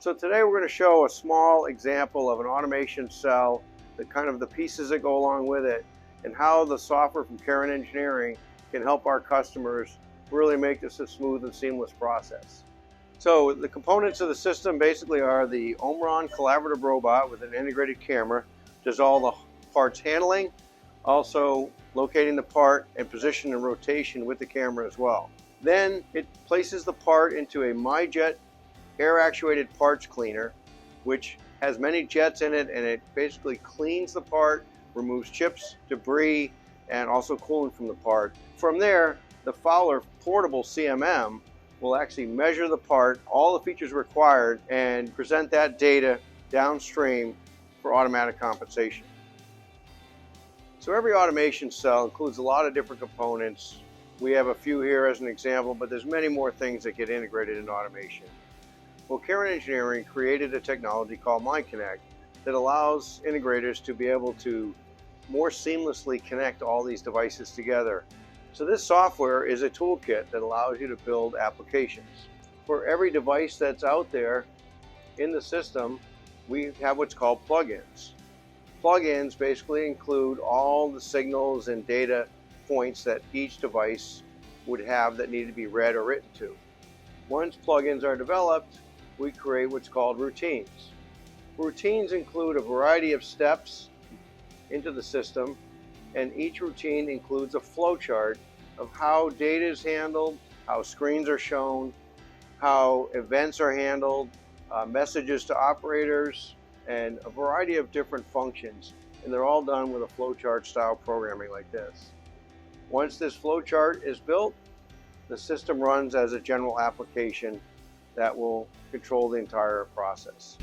So today we're going to show a small example of an automation cell, the pieces that go along with it, and how the software from Caron Engineering can help our customers really make this a smooth and seamless process. So the components of the system basically are the Omron collaborative robot with an integrated camera, does all the parts handling, also locating the part and position and rotation with the camera as well. Then it places the part into a MiConnect air-actuated parts cleaner, which has many jets in it, and it basically cleans the part, removes chips, debris, and also coolant from the part. From there, the Fowler portable CMM will actually measure the part, all the features required, and present that data downstream for automatic compensation. So every automation cell includes a lot of different components. We have a few here as an example, but there's many more things that get integrated in automation. Well, Caron Engineering created a technology called MiConnect that allows integrators to be able to more seamlessly connect all these devices together. So this software is a toolkit that allows you to build applications. For every device that's out there in the system, we have what's called plugins. Plugins basically include all the signals and data points that each device would have that need to be read or written to. Once plugins are developed, we create what's called routines. Routines include a variety of steps into the system, and each routine includes a flow chart of how data is handled, how screens are shown, how events are handled, messages to operators, and a variety of different functions. And they're all done with a flowchart style programming like this. Once this flowchart is built, the system runs as a general application that will control the entire process.